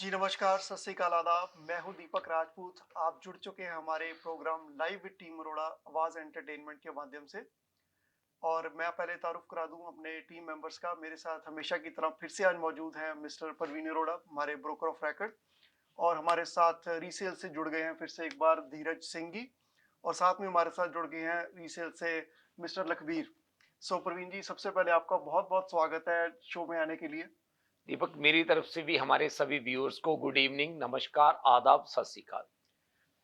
जी नमस्कार, सत श्री अकाल, आदाब। मैं हूं दीपक राजपूत। आप जुड़ चुके हैं हमारे programme live with team Arora Awaaz entertainment के माध्यम से। और मैं पहले तारुफ करा दूं अपने टीम मेंबर्स का। मेरे साथ हमेशा की तरह फिर से आज मौजूद हैं मिस्टर परवीन अरोड़ा, हमारे ब्रोकर ऑफ रेकर्ड। और हमारे साथ रीसेल से जुड़ गए हैं फिर से एक बार धीरज सिंह जी। और साथ में हमारे साथ जुड़ गए हैं रीसेल से मिस्टर लखबीर। सो परवीन जी, सबसे पहले आपका बहुत बहुत स्वागत है शो में आने के लिए। दीपक, मेरी तरफ से भी हमारे सभी व्यूअर्स को गुड इवनिंग, नमस्कार, आदाब, सत श्री अकाल।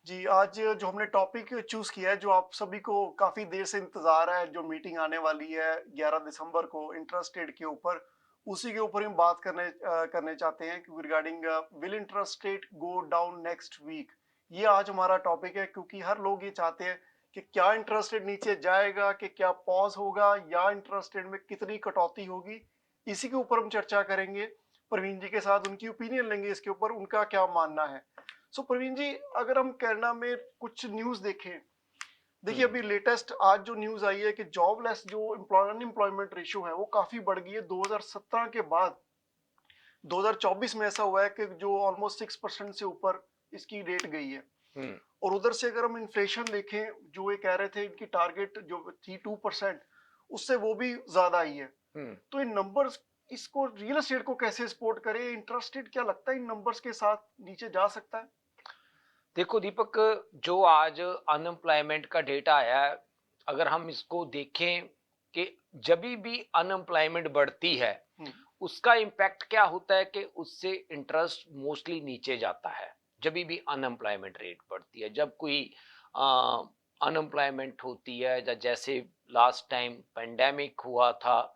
जी, आज जो हमने टॉपिक चूज किया है, जो आप सभी को काफी देर से इंतजार है, जो मीटिंग आने वाली है 11 दिसंबर को इंटरेस्ट रेट के ऊपर, उसी के ऊपर हम बात करने चाहते हैं कि regarding will interest rate go down next week. ये आज हमारा टॉपिक है, क्योंकि हर लोग ये चाहते हैं कि क्या इंटरेस्ट रेट नीचे जाएगा, कि क्या पॉज होगा, या इंटरेस्ट रेट में कितनी कटौती होगी। इसी के ऊपर हम चर्चा करेंगे। प्रवीण जी के साथ उनकी ओपिनियन लेंगे इसके ऊपर, उनका क्या मानना है। सो प्रवीण जी, अगर हम कैनेडा में कुछ न्यूज देखें, देखिए अभी लेटेस्ट आज जो न्यूज आई है कि जॉबलेस जो अनएम्प्लॉयमेंट रेशियो है वो काफी बढ़ गई है 2017 के बाद। 2024 में ऐसा हुआ है कि जो ऑलमोस्ट 6% से ऊपर इसकी रेट गई है। और उधर से अगर हम इन्फ्लेशन देखें, जो ये कह रहे थे इनकी टारगेट जो थी 2%, उससे वो भी ज्यादा आई है। तो इन नंबर्स इसको रियल एस्टेट को कैसे सपोर्ट करे? इंटरेस्ट रेट क्या लगता है इन नंबर्स के साथ नीचे जा सकता है? देखो दीपक, जो आज अनएम्प्लॉयमेंट का डेटा आया है, अगर हम इसको देखें कि जब भी अनएम्प्लॉयमेंट बढ़ती है, उसका इम्पैक्ट क्या होता है कि उससे इंटरेस्ट मोस्टली नीचे जाता है। जब भी अनएम्प्लॉयमेंट रेट बढ़ती है, जब कोई अनएम्प्लॉयमेंट होती है, या जैसे लास्ट टाइम पेंडेमिक हुआ था,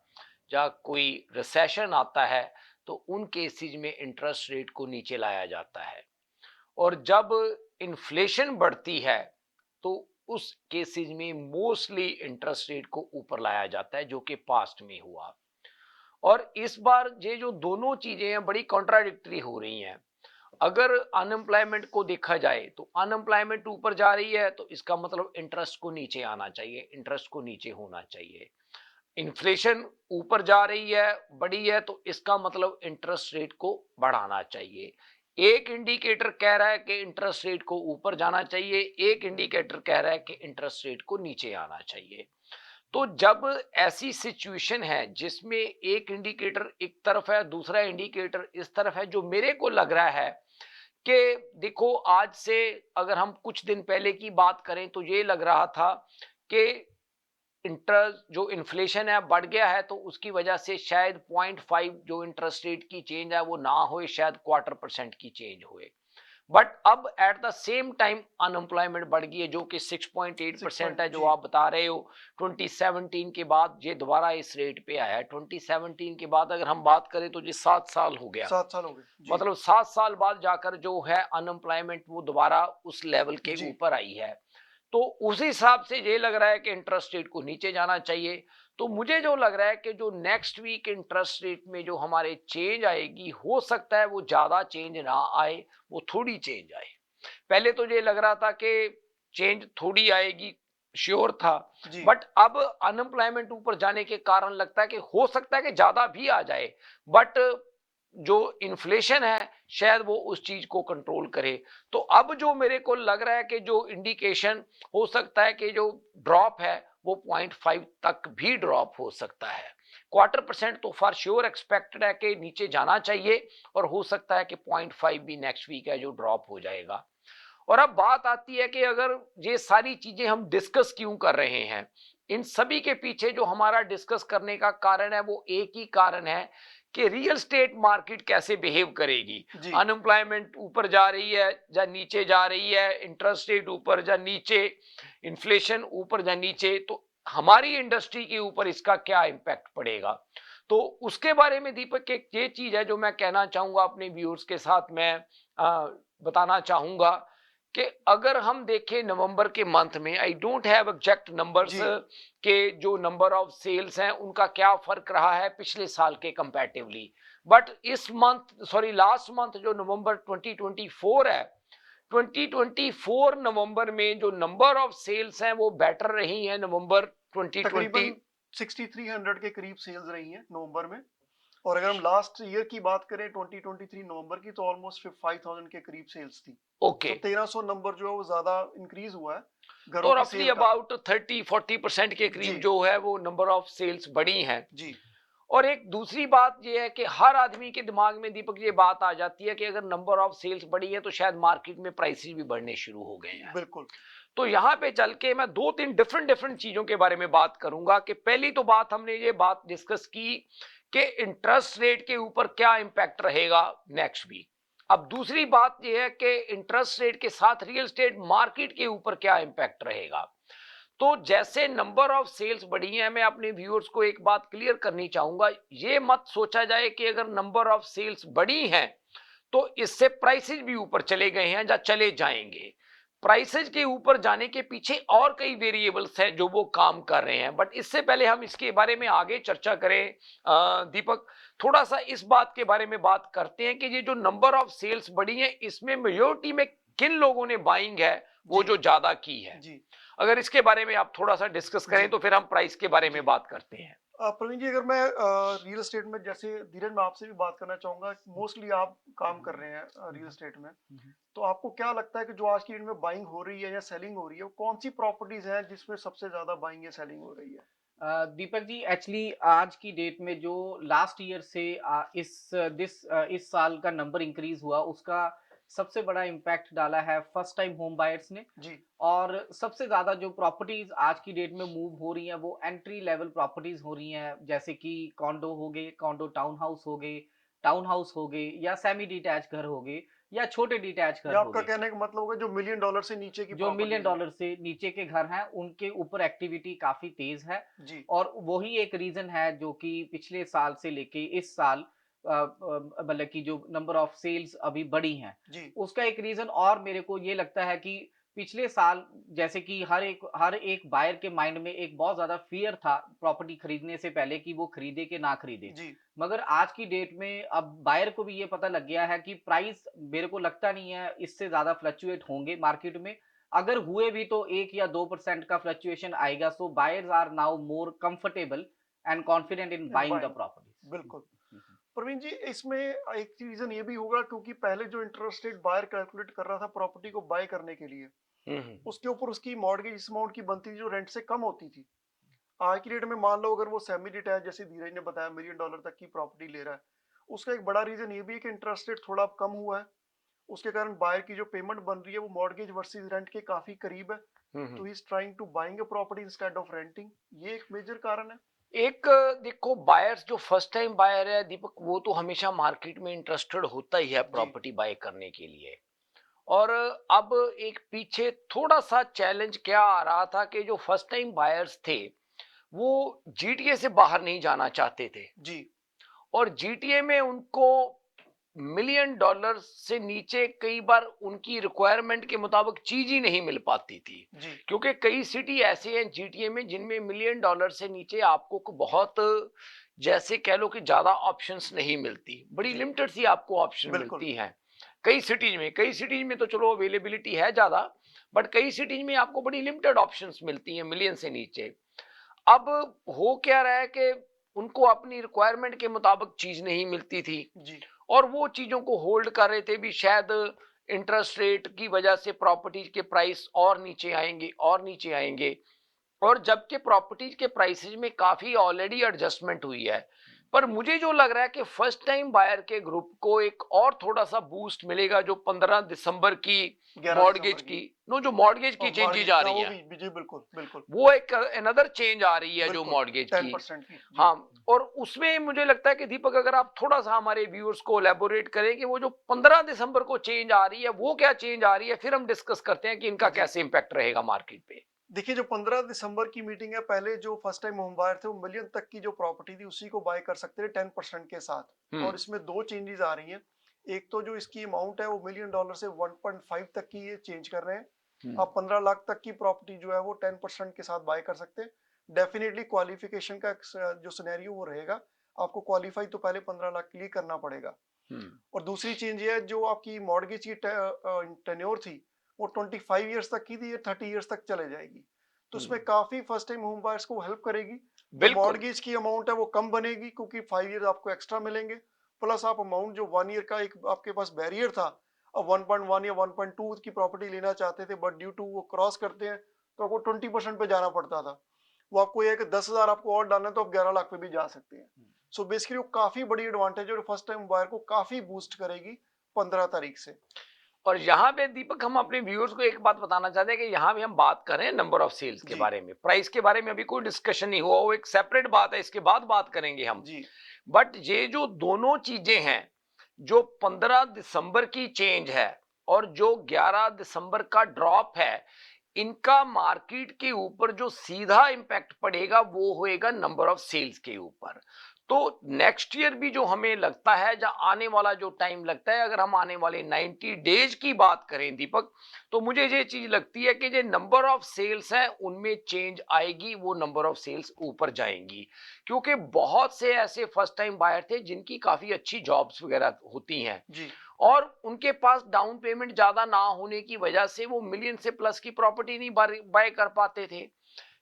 या कोई रिसेशन आता है, तो उन केसेस में इंटरेस्ट रेट को नीचे लाया जाता है। और जब इन्फ्लेशन बढ़ती है, तो उस केसेस में मोस्टली इंटरेस्ट रेट को ऊपर लाया जाता है, जो कि पास्ट में हुआ। और इस बार ये जो दोनों चीजें हैं बड़ी कॉन्ट्राडिक्टरी हो रही हैं। अगर अनएम्प्लॉयमेंट को देखा जाए तो अनएम्प्लॉयमेंट ऊपर जा रही है, तो इसका मतलब इंटरेस्ट को नीचे आना चाहिए, इंटरेस्ट को नीचे होना चाहिए। इन्फ्लेशन ऊपर जा रही है, बढ़ी है, तो इसका मतलब इंटरेस्ट रेट को बढ़ाना चाहिए। एक इंडिकेटर कह रहा है कि इंटरेस्ट रेट को ऊपर जाना चाहिए, एक इंडिकेटर कह रहा है कि इंटरेस्ट रेट को नीचे आना चाहिए। तो जब ऐसी सिचुएशन है जिसमें एक इंडिकेटर एक तरफ है, दूसरा इंडिकेटर इस तरफ है, जो मेरे को लग रहा है कि देखो, आज से अगर हम कुछ दिन पहले की बात करें तो ये लग रहा था कि इंटरेस्ट जो इन्फ्लेशन है बढ़ गया है, तो उसकी वजह से शायद 0.5 जो इंटरेस्ट रेट की चेंज है वो ना हो, शायद 1/4% की चेंज हुए। बट अब at the same time unemployment बढ़ गई है, जो कि 6.8% है, जो जी। आप बता रहे हो। 2017 के बाद ये दोबारा इस रेट पे आया है। 2017 के बाद अगर हम बात करें तो ये 7 साल हो गया। 7 साल हो गए जी। मतलब 7 साल बाद जाकर जो है अनएम्प्लॉयमेंट वो दोबारा उस लेवल के जी। ऊपर आई है। तो उस हिसाब से ये लग रहा है कि इंटरेस्ट रेट को नीचे जाना चाहिए। तो मुझे जो लग रहा है कि जो नेक्स्ट वीक इंटरेस्ट रेट में जो हमारे चेंज आएगी, हो सकता है वो ज्यादा चेंज ना आए, वो थोड़ी चेंज आए। पहले तो ये लग रहा था कि चेंज थोड़ी आएगी, श्योर था। जी। बट अब अनएम्प्लॉयमेंट ऊपर जाने के कारण लगता है कि हो सकता है कि ज्यादा भी आ जाए। बट जो इन्फ्लेशन है शायद वो उस चीज को कंट्रोल करे। तो अब जो मेरे को लग रहा है कि जो इंडिकेशन हो सकता है कि जो ड्रॉप है वो 0.5 तक भी ड्रॉप हो सकता है। 1/4% तो फॉर श्योर एक्सपेक्टेड है कि नीचे जाना चाहिए, और हो सकता है कि 0.5 भी नेक्स्ट वीक है जो ड्रॉप हो जाएगा। और अब बात आती है कि अगर ये सारी चीजें हम डिस्कस क्यों कर रहे हैं, इन सभी के पीछे जो हमारा डिस्कस करने का कारण है वो एक ही कारण है कि रियल स्टेट मार्केट कैसे बिहेव करेगी। जी। अनएम्प्लॉयमेंट ऊपर जा रही है या नीचे जा रही है, इंटरेस्ट रेट ऊपर या नीचे, इन्फ्लेशन ऊपर या नीचे, तो हमारी इंडस्ट्री के ऊपर इसका क्या इम्पैक्ट पड़ेगा। तो उसके बारे में दीपक एक ये चीज है जो मैं कहना चाहूंगा अपने व्यूअर्स के साथ, मैं बताना चाहूंगा कि अगर हम देखें नवंबर के मंथ में, I don't have exact numbers जी। के जो नंबर ऑफ सेल्स हैं उनका क्या फर्क रहा है पिछले साल के कंपैरेटिवली। बट इस मंथ, सॉरी लास्ट मंथ, जो नवंबर 2024 है, 2024 नवंबर में जो नंबर ऑफ सेल्स हैं वो बेटर रही है नवंबर 2020। तकरीबन 6300 के करीब सेल्स रही हैं नवंबर में। और अगर हम लास्ट ईयर की बात करें 2023 नवंबर की, तो ऑलमोस्ट 5000 के करीब सेल्स थी। ओके। तो 1300 नंबर जो है वो ज्यादा इंक्रीज हुआ है घरों तो की रफली सेल का। अबाउट 30-40% के जी करीब जो है वो नंबर ऑफ सेल्स बढ़ी हैं। जी और एक दूसरी बात ये है कि हर आदमी के दिमाग में दीपक ये बात आ जाती है कि अगर नंबर ऑफ सेल्स बढ़ी है तो शायद मार्केट में प्राइसेस भी बढ़ने शुरू हो गए हैं। बिल्कुल। तो यहाँ पे चल के मैं दो तीन डिफरेंट डिफरेंट चीजों के बारे में बात करूंगा कि पहली तो बात हमने ये बात डिस्कस की कि इंटरेस्ट रेट के ऊपर क्या इंपैक्ट रहेगा नेक्स्ट वीक। अब दूसरी बात यह है कि इंटरेस्ट रेट के साथ रियल एस्टेट मार्केट के ऊपर क्या इंपैक्ट रहेगा। तो जैसे नंबर ऑफ सेल्स बढ़ी है, मैं अपने व्यूअर्स को एक बात क्लियर करनी चाहूंगा, ये मत सोचा जाए कि अगर नंबर ऑफ सेल्स बढ़ी हैं तो इससे प्राइसेस भी ऊपर चले गए हैं या चले जाएंगे। प्राइसेस के ऊपर जाने के पीछे और कई वेरिएबल्स हैं जो वो काम कर रहे हैं, बट इससे पहले हम इसके बारे में आगे चर्चा करें दीपक, थोड़ा सा इस बात के बारे में बात करते हैं कि ये जो नंबर ऑफ सेल्स बढ़ी है इसमें मेजोरिटी में किन लोगों ने बाइंग है वो जी जो ज्यादा की है। जी अगर इसके बारे में आप थोड़ा सा डिस्कस जी करें तो फिर हम प्राइस के बारे जी। में बात करते हैं। प्रवीण जी, अगर मैं रियल एस्टेट में, जैसे धीरज, मैं आपसे भी बात करना चाहूंगा, मोस्टली आप काम कर रहे हैं रियल एस्टेट में, तो आपको क्या लगता है कि जो आज की डेट में बाइंग हो रही है या सेलिंग हो रही है, वो कौन सी प्रॉपर्टीज हैं जिसमें सबसे ज्यादा बाइंग या सेलिंग हो रही है? दीपक जी, एक्चुअली आज की डेट में जो लास्ट ईयर से इस साल का नंबर इंक्रीज हुआ, उसका सबसे बड़ा इम्पैक्ट डाला है फर्स्ट टाइम होम बायर्स ने। जी और सबसे ज्यादा जो प्रॉपर्टीज आज की डेट में मूव हो रही हैं वो एंट्री लेवल प्रॉपर्टीज हो रही हैं, जैसे कि कॉन्डो हो गए, कॉन्डो टाउन हाउस हो गए, या सेमी डिटैच घर हो गए, या छोटे डिटैच घर या हो आपका गए। कहने का मतलब होगा जो $1 million से नीचे की जो मिलियन प्रॉपर्टीज हैं। डॉलर से नीचे के घर हैं उनके ऊपर एक्टिविटी काफी तेज है। जी और वही एक रीजन है जो कि पिछले साल से लेके इस साल मतलब कि जो नंबर ऑफ सेल्स अभी बढ़ी हैं, जी उसका एक रीजन और मेरे को ये लगता है कि पिछले साल जैसे कि हर एक बायर के माइंड में एक बहुत ज्यादा फियर था प्रॉपर्टी खरीदने से पहले कि वो खरीदे कि ना खरीदे। जी मगर आज की डेट में अब बायर को भी ये पता लग गया है कि प्राइस, मेरे को लगता नहीं है इससे ज्यादा फ्लक्चुएट होंगे मार्केट में। अगर हुए भी तो 1 या 2% का फ्लक्चुएशन आएगा। So buyers are now more comfortable and confident in buying the buying, बिल्कुल। प्रॉपर्टीज। प्रवीण जी, इसमें एक रीजन ये भी होगा क्योंकि पहले जो इंटरेस्ट रेट बायर कैलकुलेट कर रहा था प्रॉपर्टी को बाय करने के लिए, हम्म। उसके ऊपर उसकी मॉर्गेज अमाउंट की बनती थी जो रेंट से कम होती थी। आज की डेट में मान लो अगर वो सेमी डिटैच, जैसे धीरज ने बताया, $1 million तक की प्रॉपर्टी ले रहा है, उसका एक बड़ा रीजन ये भी है कि इंटरेस्ट रेट थोड़ा कम हुआ है। उसके कारण बायर की जो पेमेंट बन रही है वो मॉर्गेज वर्सेस रेंट के काफी करीब है। हम्म। तो he is trying to buying a property instead of renting. ये एक मेजर कारण है। एक देखो, बायर्स जो फर्स्ट टाइम बायर है दीपक, वो तो हमेशा मार्केट में इंटरेस्टेड होता ही है जी प्रॉपर्टी बाय करने के लिए। और अब एक पीछे थोड़ा सा चैलेंज क्या आ रहा था कि जो फर्स्ट टाइम बायर्स थे वो जीटीए से बाहर नहीं जाना चाहते थे। जी और जीटीए में उनको $1 million से नीचे कई बार उनकी रिक्वायरमेंट के मुताबिक चीज ही नहीं मिल पाती थी। जी क्योंकि कई सिटी ऐसे हैं जीटीए में जिनमें $1 million से नीचे आपको बहुत, जैसे कह लो कि ज्यादा ऑप्शंस नहीं मिलती, बड़ी जी लिमिटेड सी आपको ऑप्शन बिल्कुल। मिलती हैं। कई सिटीज में तो चलो अवेलेबिलिटी है ज्यादा, बट कई सिटीज में आपको बड़ी लिमिटेड ऑप्शंस मिलती हैं मिलियन से नीचे। अब हो क्या रहा है कि उनको अपनी रिक्वायरमेंट के मुताबिक चीज नहीं मिलती थी जी और वो चीजों को होल्ड कर रहे थे भी, शायद इंटरेस्ट रेट की वजह से प्रॉपर्टीज के प्राइस और नीचे आएंगे और नीचे आएंगे। और जबकि प्रॉपर्टीज के प्राइसेस में काफी ऑलरेडी एडजस्टमेंट हुई है। पर मुझे जो लग रहा है कि फर्स्ट टाइम बायर के ग्रुप को एक और थोड़ा सा बूस्ट मिलेगा जो 15 दिसंबर की 11 दिसंबर मॉर्गेज की। की, नो जो मॉर्गेज की और चेंजेज मॉर्गेज, आ हाँ रही वो है, भी जी, बिल्कुल बिल्कुल वो एक अनदर चेंज आ रही है जो बिल्कुल। मॉर्गेज टेन की। परसेंट की जी। हाँ, और उसमें मुझे लगता है कि दीपक, अगर आप थोड़ा सा हमारे व्यूअर्स को एलेबोरेट करें कि वो जो 15 दिसंबर को चेंज आ रही है वो क्या चेंज आ रही है, फिर हम डिस्कस करते हैं कि इनका जी कैसे इंपैक्ट रहेगा मार्केट पे। देखिए, जो 15 दिसंबर की मीटिंग है, पहले जो फर्स्ट टाइम होम बायर थे वो मिलियन तक की जो प्रॉपर्टी थी उसी को बाय कर सकते थे 10% के साथ। हम्म। और इसमें दो चेंजेस आ रही हैं। एक तो जो इसकी अमाउंट है वो $1 million से 1.5 तक की ये चेंज कर रहे हैं। हम्म। आप 15 लाख तक की प्रॉपर्टी जो है वो 10% के साथ बाय कर सकते हैं। डेफिनेटली क्वालिफिकेशन का जो सिनेरियो वो रहेगा, आपको क्वालिफाई तो पहले 15 लाख के लिए करना पड़ेगा। हम्म। और दूसरी चेंज ये है, जो आपकी मॉर्गेज की टेन्योर थी वो 25 ईयर्स तक की थी, ये 30 ईयर्स तक चले जाएगी। तो उसमें काफी फर्स्ट टाइम होम बायर्स को हेल्प करेगी। जो बिल्कुल मॉर्गेज की अमाउंट है वो कम बनेगी क्योंकि 5 ईयर आपको एक्स्ट्रा मिलेंगे, प्लस आप अमाउंट जो 1 ईयर का एक आपके पास बैरियर था, अब 1.1 या 1.2 की प्रॉपर्टी लेना चाहते थे बट ड्यू टू वो क्रॉस करते हैं तो आपको 20% पे जाना पड़ता था। वो आपको ये कि 10,000 आपको और डालना है तो आप 11 लाख पे भी जा सकते हैं। सो बेसिकली वो काफी बड़ी एडवांटेज है और फर्स्ट टाइम बायर को काफी बूस्ट करेगी 15 तारीख से। और यहाँ पे दीपक हम अपने व्यूअर्स को एक बात बताना चाहते हैं कि यहाँ भी हम बात कर रहे हैं नंबर ऑफ सेल्स के जी बारे में, प्राइस के बारे में अभी कोई डिस्कशन नहीं हुआ, वो एक सेपरेट बात है, इसके बाद बात करेंगे हम। जी बट ये जो दोनों चीजें हैं, जो 15 दिसंबर की चेंज है और जो 11 दिसंबर का ड्रॉप है, इनका मार्केट के ऊपर जो सीधा इंपैक्ट पड़ेगा वो होएगा नंबर ऑफ सेल्स के ऊपर। तो नेक्स्ट ईयर भी जो हमें लगता है, जहां आने वाला जो टाइम लगता है, अगर हम आने वाले 90 डेज की बात करें दीपक, तो मुझे ये चीज लगती है कि जो नंबर ऑफ सेल्स है उनमें चेंज आएगी, वो नंबर ऑफ सेल्स ऊपर जाएंगी, क्योंकि बहुत से ऐसे फर्स्ट टाइम बायर थे जिनकी काफी अच्छी जॉब्स वगैरह होती हैं जी और उनके पास डाउन पेमेंट ज्यादा ना होने की वजह से वो मिलियन से प्लस की प्रॉपर्टी नहीं बाय कर पाते थे।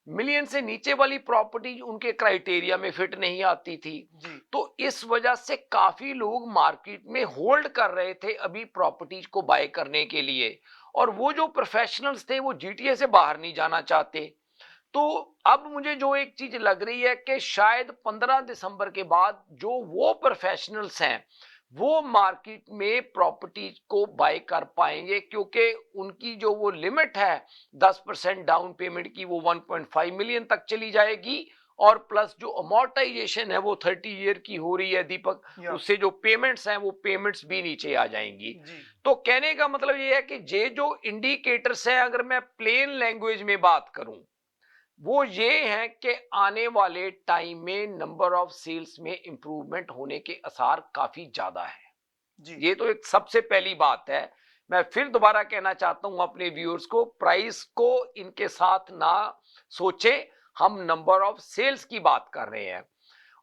मिलियन से नीचे वाली प्रॉपर्टी उनके क्राइटेरिया में फिट नहीं आती थी। जी तो इस वजह से काफी लोग मार्केट में होल्ड कर रहे थे अभी प्रॉपर्टीज को बाय करने के लिए, और वो जो प्रोफेशनल्स थे वो जीटीए से बाहर नहीं जाना चाहते। तो अब मुझे जो एक चीज लग रही है कि शायद 15 दिसंबर के बाद जो वो प्रोफेशनल्स हैं वो मार्केट में प्रॉपर्टीज को बाय कर पाएंगे, क्योंकि उनकी जो वो लिमिट है 10% डाउन पेमेंट की, वो 1.5 मिलियन तक चली जाएगी, और प्लस जो अमोर्टाइजेशन है वो 30 ईयर की हो रही है दीपक, या उससे जो पेमेंट्स हैं वो पेमेंट्स भी नीचे आ जाएंगी। जी तो कहने का मतलब ये है कि ये जो इंडिकेटर्स हैं, अगर मैं प्लेन लैंग्वेज में बात करूं, वो ये है कि आने वाले टाइम में नंबर ऑफ सेल्स में इंप्रूवमेंट होने के आसार काफी ज्यादा है। जी ये तो एक सबसे पहली बात है। मैं फिर दोबारा कहना चाहता हूं अपने व्यूअर्स को, प्राइस को इनके साथ ना सोचे, हम नंबर ऑफ सेल्स की बात कर रहे हैं।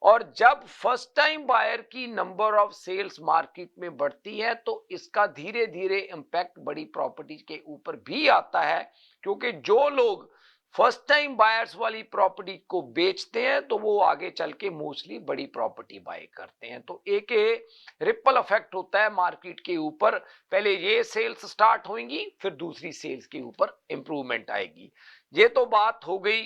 और जब फर्स्ट टाइम बायर की नंबर ऑफ सेल्स मार्केट में बढ़ती है तो इसका धीरे धीरे इंपैक्ट बड़ी प्रॉपर्टीज के ऊपर भी आता है, क्योंकि जो लोग फर्स्ट टाइम बायर्स वाली प्रॉपर्टी को बेचते हैं तो वो आगे चल के मोस्टली बड़ी प्रॉपर्टी बाय करते हैं। तो एक रिपल इफेक्ट होता है मार्केट के ऊपर, पहले ये सेल्स स्टार्ट होंगी फिर दूसरी सेल्स के ऊपर इंप्रूवमेंट आएगी। ये तो बात हो गई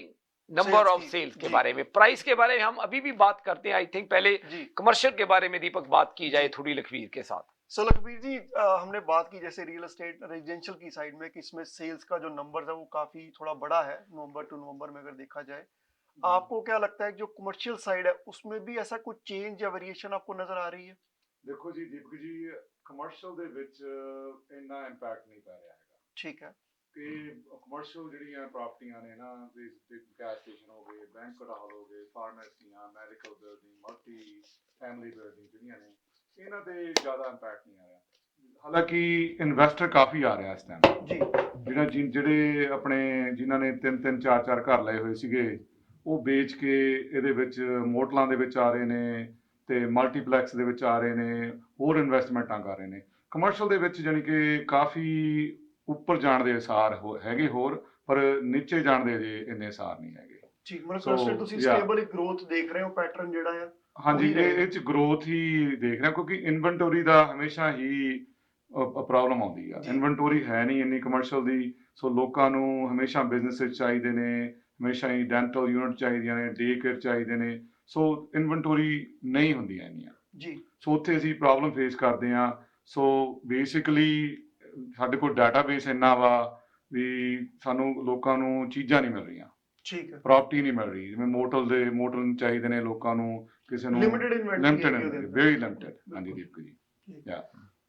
नंबर सेल्स ऑफ की सेल्स के जी बारे में। प्राइस के बारे में हम अभी भी बात करते हैं, आई थिंक पहले जी कमर्शियल के बारे में दीपक बात की जाए जी थोड़ी लखवीर के साथ। सो लखबीर जी, हमने बात की जैसे रियल एस्टेट रेजिडेंशियल की साइड में कि इसमें सेल्स का जो नंबर है वो काफी थोड़ा बड़ा है नवंबर टू नवंबर में अगर देखा जाए। आपको क्या लगता है कि जो कमर्शियल साइड है उसमें भी ऐसा कुछ चेंज या वेरिएशन आपको नजर आ रही है? ਦੇਖੋ ਜੀ ਦੀਪਕ ਜੀ ਕਮਰਸ਼ੀਅਲ ਦੇ ਵਿੱਚ ਇੰਨਾ ਇੰਪੈਕਟ ਨਹੀਂ ਪੈ ਰਿਹਾ ਹੈਗਾ ठीक है ਕਿ ਕਮਰਸ਼ੀਅਲ ਜਿਹੜੀਆਂ ਪ੍ਰਾਪਰਟੀਆਂ ਨੇ ਨਾ ਤੇ ਗੈਸ ਸਟੇਸ਼ਨ ਹੋ ਗਏ, ਬੈਂਕਟ ਹਾਲ ਹੋ ਗਏ, ਫਾਰਮੇਸੀਆਂ, medical building, multi family building ਜਿਹੜੀਆਂ ਨੇ ਇਹਨਾਂ ਤੇ ਜ਼ਿਆਦਾ ਇੰਪੈਕਟ ਨਹੀਂ ਆ ਰਿਹਾ। ਹਾਲਾਂਕਿ ਇਨਵੈਸਟਰ ਕਾਫੀ ਆ ਰਿਹਾ ਇਸ ਟਾਈਮ, जी ਜਿਹੜੇ ਆਪਣੇ ਜਿਨ੍ਹਾਂ ਨੇ 3-3 4-4 ਘਰ ਲਏ ਹੋਏ ਸੀਗੇ ਉਹ ਵੇਚ ਕੇ ਇਹਦੇ ਵਿੱਚ ਮੋਟਲਾਂ ਦੇ ਵਿੱਚ ਆ ਰਹੇ ਨੇ ਤੇ ਮਲਟੀਪਲੈਕਸ ਦੇ ਵਿੱਚ ਆ ਰਹੇ ਨੇ, ਹੋਰ ਇਨਵੈਸਟਮੈਂਟਾਂ ਕਰ ਰਹੇ ਨੇ। ਕਮਰਸ਼ੀਅਲ ਦੇ ਵਿੱਚ ਜਾਣੀ ਕਿ ਕਾਫੀ ਉੱਪਰ ਜਾਣ ਦੇ ਅਸਾਰ ਹੈਗੇ ਹੋਰ, ਪਰ ਨੀਚੇ ਜਾਣ ਦੇ ਅਜੇ ਇੰਨੇ ਅਸਾਰ ਨਹੀਂ ਹੈਗੇ। ठीक मतलब ਸੋ कंस्टेंट ਤੁਸੀਂ ਯਾ ਸਟੇਬਲ ग्रोथ देख रहे हो, पैटर्न ਜਿਹੜਾ ਹੈ ਹਾਂਜੀ, ਉਹੀ ਰਹੇਗਾ। ਇਹ 'ਚ ਗਰੋਥ ਹੀ ਦੇਖ ਰਿਹਾ ਕਿਉਂਕਿ ਇਨਵੈਂਟੋਰੀ ਦਾ ਹਮੇਸ਼ਾ ਹੀ ਪ੍ਰੋਬਲਮ ਆਉਂਦੀ ਆ। ਜੀ ਇਨਵੈਂਟੋਰੀ ਹੈ ਨਹੀਂ ਇੰਨੀ ਕਮਰਸ਼ੀਅਲ ਦੀ, ਸੋ ਲੋਕਾਂ ਨੂੰ ਹਮੇਸ਼ਾ ਬਿਜ਼ਨਸ ਚਾਹੀਦੇ ਨੇ, ਹਮੇਸ਼ਾ ਹੀ ਡੈਂਟਲ ਯੂਨਿਟ ਚਾਹੀਦੀਆਂ ਨੇ, ਡੇ ਕੇਅਰ ਚਾਹੀਦੇ ਨੇ, ਸੋ ਇਨਵੈਂਟੋਰੀ ਨਹੀਂ ਹੁੰਦੀਆਂ ਇੰਨੀਆਂ। जी ਸੋ ਉੱਥੇ ਅਸੀਂ ਪ੍ਰੋਬਲਮ ਫੇਸ ਕਰਦੇ ਹਾਂ। ਸੋ ਬੇਸਿਕਲੀ ਸਾਡੇ ਕੋਲ ਡਾਟਾਬੇਸ ਇੰਨਾ ਵਾ ਵੀ ਸਾਨੂੰ ਲੋਕਾਂ ਨੂੰ ਚੀਜ਼ਾਂ ਨਹੀਂ ਮਿਲ ਰਹੀਆਂ, ठीक है ਪ੍ਰਾਪਰਟੀ ਨਹੀਂ ਮਿਲ ਰਹੀ। ਜਿਵੇਂ ਮੋਟਲ ਚਾਹੀਦੇ ਨੇ ਲੋਕਾਂ ਨੂੰ, ਕਿਸੇ ਨੂੰ ਲਿਮਿਟਡ ਇਨਵੈਂਟਰੀ ਲਿਮਟਿਡ, ਹੈਗੀ ਉਹਦੇ ਅੰਦਰ। Very limited. ਹਾਂਜੀ ਦੀਪਕ ਜੀ। ਠੀਕ। ਯਾ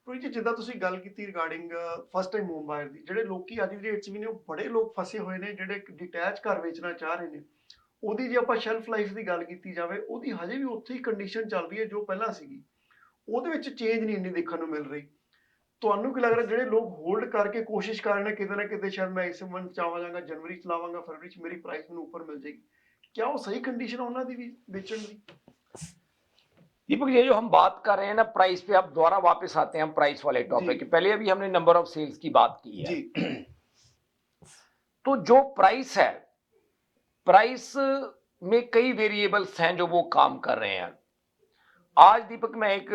ਪਰ ਜੀ ਜਿੱਦਾਂ ਤੁਸੀਂ ਗੱਲ ਕੀਤੀ ਰਿਗਾਰਡਿੰਗ ਫਸਟ ਟਾਈਮ ਹੋਮ ਬਾਇਰ ਦੀ, ਜਿਹੜੇ ਲੋਕੀ ਅੱਜ ਦੀ ਡੇਟ 'ਚ ਵੀ ਨੇ ਉਹ ਬੜੇ ਲੋਕ ਫਸੇ ਹੋਏ ਨੇ ਜਿਹੜੇ ਡਿਟੈਚ ਘਰ ਵੇਚਣਾ ਚਾਹ ਰਹੇ ਨੇ। ਉਹਦੀ ਜੇ ਆਪਾਂ ਸ਼ੈਲਫ ਲਾਈਫ ਦੀ ਗੱਲ ਕੀਤੀ ਜਾਵੇ, ਉਹਦੀ ਹਜੇ ਵੀ ਉੱਥੇ ਹੀ ਕੰਡੀਸ਼ਨ ਚੱਲ ਰਹੀ ਹੈ ਜੋ ਪਹਿਲਾਂ ਸੀਗੀ। ਉਹਦੇ ਵਿੱਚ ਚੇਂਜ ਨਹੀਂ ਇੰਨੀ ਦੇਖਣ ਨੂੰ ਮਿਲ ਰਹੀ। ਤੁਹਾਨੂੰ ਕੀ ਲੱਗ ਰਿਹਾ ਜਿਹੜੇ ਲੋਕ ਹੋਲਡ ਕਰਕੇ ਕੋਸ਼ਿਸ਼ ਕਰ ਰਹੇ ਨੇ ਕਿਤੇ ਨਾ ਕਿਤੇ ਸ਼ਾਇਦ ਮੈਂ ਇਸ ਮੰਥ ਚਾਹਾਂਗਾ, ਜਨਵਰੀ 'ਚ ਲਾਵਾਂਗਾ, ਫਰਵਰੀ 'ਚ ਮੇਰੀ ਪ੍ਰਾਈਸ ਮੈਨੂੰ ਉੱਪਰ ਮਿਲ ਜਾਏਗੀ, क्या वो सही कंडीशन है ਉਹਨਾਂ ਦੀ ਵੀ ਵੇਚਣ ਦੀ? दीपक ये जो हम बात कर रहे हैं ना प्राइस पे, अब दोबारा वापस आते हैं हम प्राइस वाले टॉपिक जी। पे। पहले अभी हमने नंबर ऑफ सेल्स की बात की है। जी तो जो प्राइस है प्राइस में कई वेरिएबल्स हैं जो वो काम कर रहे हैं। आज दीपक मैं एक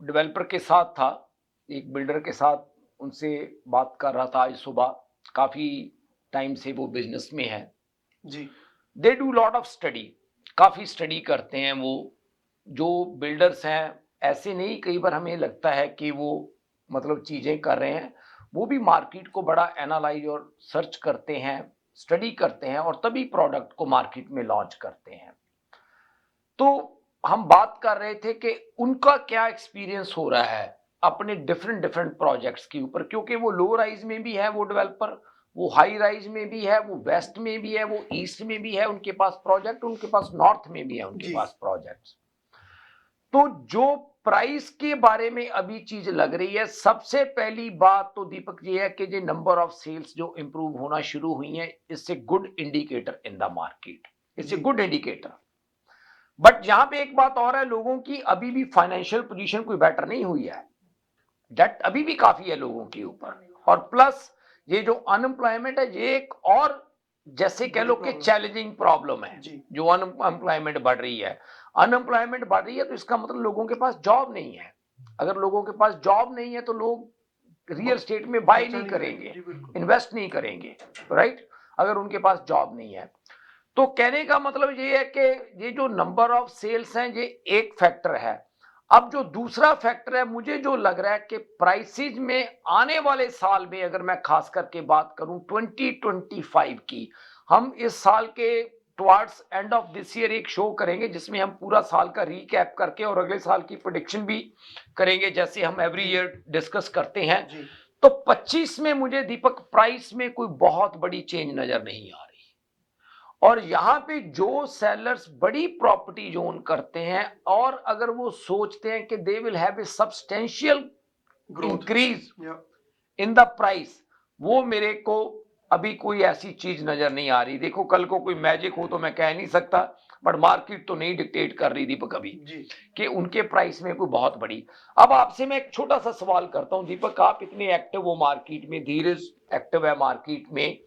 डेवलपर के साथ था, एक बिल्डर के साथ उनसे बात कर रहा था आज सुबह। काफी टाइम से वो बिजनेस में है जी। They do lot of study, काफी स्टडी करते हैं वो। जो बिल्डर्स हैं ऐसे नहीं, कई बार हमें लगता है कि वो मतलब चीजें कर रहे हैं, वो भी मार्केट को बड़ा एनालाइज और सर्च करते हैं, स्टडी करते हैं और तभी प्रोडक्ट को मार्केट में लॉन्च करते हैं। तो हम बात कर रहे थे कि उनका क्या एक्सपीरियंस हो रहा है अपने डिफरेंट डिफरेंट प्रोजेक्ट्स के ऊपर, क्योंकि वो लो राइज में भी है वो डेवलपर, वो हाई राइज में भी है, वो वेस्ट में भी है, वो ईस्ट में भी है उनके पास प्रोजेक्ट, उनके पास नॉर्थ में भी है उनके जी। पास प्रोजेक्ट्स। तो जो प्राइस के बारे में अभी चीज लग रही है, सबसे पहली बात तो दीपक जी है कि जो नंबर ऑफ सेल्स जो इंप्रूव होना शुरू हुई है, इससे good indicator in the market, इससे जी। Good indicator. बट यहां पे एक बात और है, लोगों की अभी भी फाइनेंशियल पोजीशन कोई बेटर नहीं हुई है, डेट अभी भी काफी है लोगों के ऊपर, और प्लस ये जो अनएम्प्लॉयमेंट है ये एक और जैसे कह लो कि चैलेंजिंग प्रॉब्लम है। जी। जो अनएम्प्लॉयमेंट बढ़ रही है, अनएम्प्लॉयमेंट बढ़ रही है तो इसका मतलब लोगों के पास जॉब नहीं है। अगर लोगों के पास जॉब नहीं है तो लोग रियल स्टेट में बाय खर्चा नहीं नहीं करेंगे, जी, बिल्कुल। इन्वेस्ट नहीं करेंगे, राइट, अगर उनके पास जॉब नहीं है। तो कहने का मतलब ये है कि ये जो नंबर ऑफ सेल्स हैं ये एक फैक्टर है। अब जो दूसरा फैक्टर है, मुझे जो लग रहा है कि प्राइसेज में आने वाले साल में, अगर मैं खास करके बात करूं 2025 की, हम इस साल के towards end of this year एक शो करेंगे जिसमें हम पूरा साल का रीकैप करके और अगले साल की प्रेडिक्शन भी करेंगे, जैसे हम एवरी ईयर डिस्कस करते हैं। जी। तो 25 में मुझे दीपक प्राइस में कोई बहुत बड़ी चेंज नजर नहीं आ रही, और यहां पे जो सेलर्स बड़ी प्रॉपर्टी जोन करते हैं और अगर वो सोचते हैं कि they will have a substantial growth increase या इन द प्राइस, वो मेरे को अभी कोई ऐसी चीज नजर नहीं आ रही। देखो कल को कोई मैजिक हो तो मैं कह नहीं सकता, बट मार्केट तो नहीं डिक्टेट कर रही दीपक अभी जी। कि उनके प्राइस में कोई बहुत बड़ी। अब आपसे मैं एक छोटा सा सवाल करता हूं दीपक, आप इतने एक्टिव हो मार्केट में, धीरज एक्टिव है मार्केट में,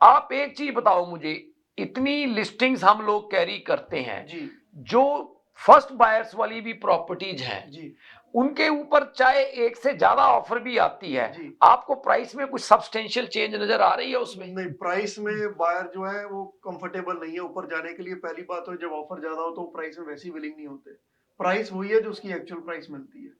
आप एक चीज बताओ मुझे, इतनी लिस्टिंग्स हम लोग कैरी करते हैं, जी। जो फर्स्ट बायर्स वाली भी प्रॉपर्टीज हैं जी। उनके ऊपर चाहे एक से ज्यादा ऑफर भी आती है, जी। आपको प्राइस में कुछ सब्सटेंशियल चेंज नजर आ रही है उसमें? नहीं, प्राइस में बायर जो है वो कंफर्टेबल नहीं है ऊपर जाने के लिए। पहली बात तो जब ऑफर ज्यादा हो तो प्राइस में वैसे ही विलिंग नहीं होते। प्राइस वही है जो उसकी एक्चुअल प्राइस मिलती है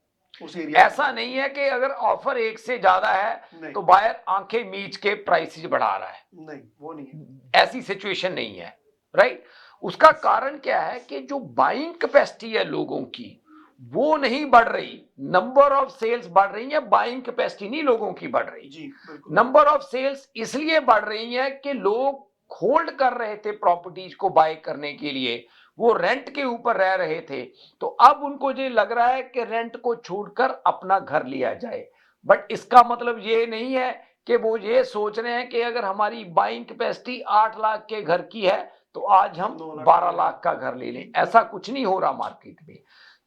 उस एरिया में। ऐसा नहीं है कि अगर ऑफर एक से ज्यादा है नहीं। तो बायर आंखें मीच के प्राइसेज बढ़ा रहा है, नहीं, वो नहीं है। ऐसी सिचुएशन नहीं है, राइट। उसका कारण क्या है कि जो बाइंग कैपेसिटी है लोगों की वो नहीं बढ़ रही, नंबर ऑफ सेल्स बढ़ रही है, बाइंग कैपेसिटी नहीं लोगों की बढ़ रही। जी, बिल्कुल। नंबर ऑफ सेल्स इसलिए बढ़ रही है कि लोग होल्ड कर रहे थे प्रॉपर्टीज को बाय करने के लिए, वो रेंट के ऊपर रह रहे थे, तो अब उनको ये लग रहा है कि रेंट को छोड़कर अपना घर लिया जाए। बट इसका मतलब ये नहीं है कि वो ये सोच रहे हैं कि अगर हमारी बाइंग कैपेसिटी 8 लाख के घर की है तो आज हम 12 लाख का घर ले लें, ऐसा कुछ नहीं हो रहा मार्केट में।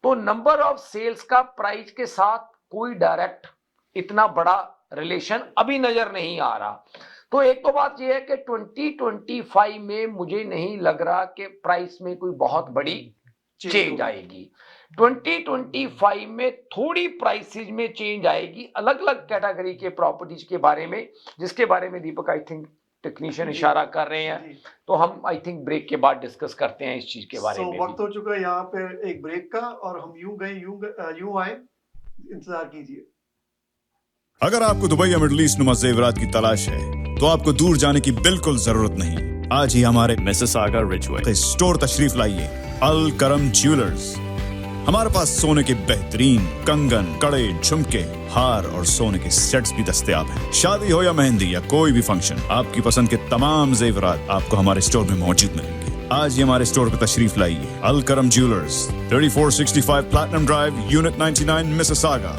तो नंबर ऑफ सेल्स का प्राइस के साथ कोई डायरेक्ट इतना बड़ा रिलेशन अभी नजर नहीं आ रहा। तो एक तो बात यह है कि 2025 में मुझे नहीं लग रहा कि प्राइस में कोई बहुत बड़ी चेंज आएगी। 2025 में थोड़ी प्राइसेज में चेंज आएगी अलग अलग कैटेगरी के प्रॉपर्टीज के बारे में, जिसके बारे में दीपक आई थिंक टेक्नीशियन इशारा कर रहे हैं, तो हम आई थिंक ब्रेक के बाद डिस्कस करते हैं इस चीज के बारे में। वक्त हो चुका है यहाँ पे एक ब्रेक का, और हम यूं गए यूं आए, इंतजार कीजिए। अगर आपको दुबई या मिडिल ईस्ट नुमा जेवरात की तलाश है तो आपको दूर जाने की बिल्कुल जरूरत नहीं। आज ही हमारे मिसिसागा रिजवे स्टोर तशरीफ लाइए, अल करम ज्वेलर्स। हमारे पास सोने के बेहतरीन कंगन, कड़े, झुमके, हार और सोने के सेट्स भी दस्तयाब हैं। शादी हो या मेहंदी या कोई भी फंक्शन, आपकी पसंद के तमाम जेवरात आपको हमारे स्टोर में मौजूद मिलेंगे। आज ही हमारे स्टोर पर तशरीफ लाइए, अल करम jewellers, 3465 platinum drive, unit 99, Mississauga,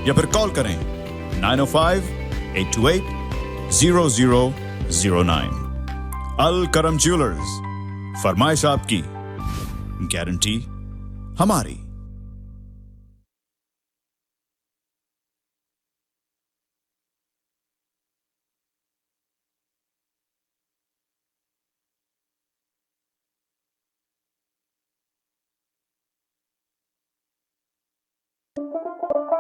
या फिर कॉल करें 905-828-0009। अल करम ज्वेलर्स, फरमाइश आपकी, गारंटी हमारी। Chai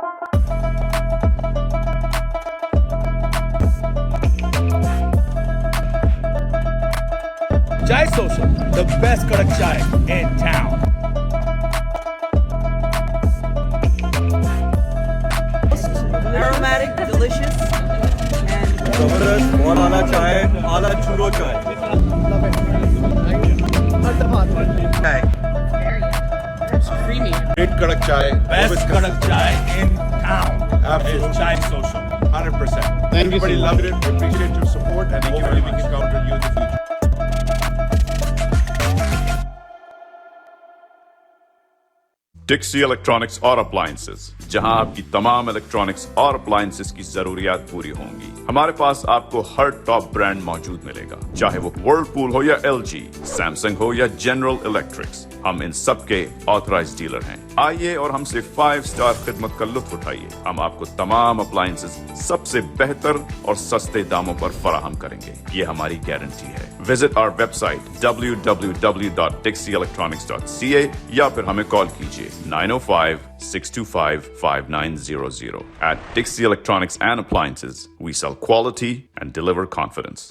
Social, the best kadak chai in town. Aromatic, delicious, and जबरदस्त बहुत आला चाय, आला चूरो चाय. Great kadak chai. Best kadak chai in town. Absolutely. Chai Social. 100%. Everybody loved it. We appreciate your support and hopefully we can count on you in the future. Dixie electronics और appliances, जहां आपकी तमाम electronics और appliances की जरूरियात पूरी होंगी। हमारे पास आपको हर टॉप ब्रांड मौजूद मिलेगा, चाहे वो व्हर्लपूल हो या एलजी, सैमसंग हो या जनरल इलेक्ट्रिक्स। हम इन सब के ऑथराइज्ड डीलर हैं। आइए और हमसे 5 स्टार खिदमत का लुत्फ उठाइए। हम आपको तमाम अप्लायंसेस सबसे बेहतर और सस्ते दामों पर फराहम करेंगे, ये हमारी गारंटी है। विजिट आवर वेबसाइट www.dixieelectronics.ca या फिर हमें कॉल कीजिए 905-625-5900. At Dixie Electronics and Appliances, we sell quality and deliver confidence.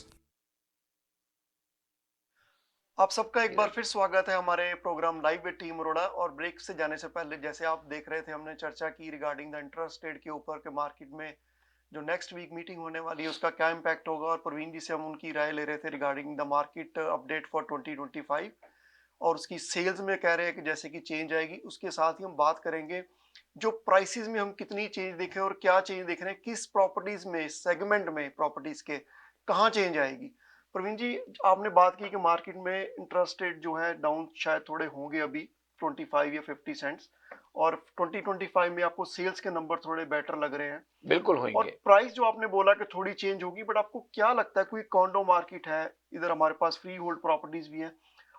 आप सबका एक बार फिर स्वागत है हमारे programme live with team Arora. और ब्रेक से जाने से पहले जैसे आप देख रहे थे, हमने चर्चा की रिगार्डिंग द इंटरेस्ट रेट के ऊपर के मार्केट में जो नेक्स्ट वीक मीटिंग होने वाली है उसका क्या इम्पैक्ट होगा। और प्रवीण जी से हम उनकी राय ले रहे थे regarding the market update for 2025 और उसकी सेल्स में कह रहे हैं कि जैसे कि चेंज आएगी। उसके साथ ही हम बात करेंगे जो प्राइसेस में हम कितनी चेंज देखें और क्या चेंज देख रहे हैं, किस प्रॉपर्टीज में, सेगमेंट में प्रॉपर्टीज के कहाँ चेंज आएगी। प्रवीण जी, आपने बात की कि मार्केट में इंटरेस्ट रेट जो है डाउन शायद थोड़े होंगे अभी 25 या 50 सेंट्स, और 2025 में आपको सेल्स के नंबर थोड़े बेटर लग रहे हैं। बिल्कुल और होंगे। प्राइस जो आपने बोला कि थोड़ी चेंज होगी, बट आपको क्या लगता है, कोई कॉन्डो मार्केट है, इधर हमारे पास फ्री होल्ड प्रॉपर्टीज भी हैं,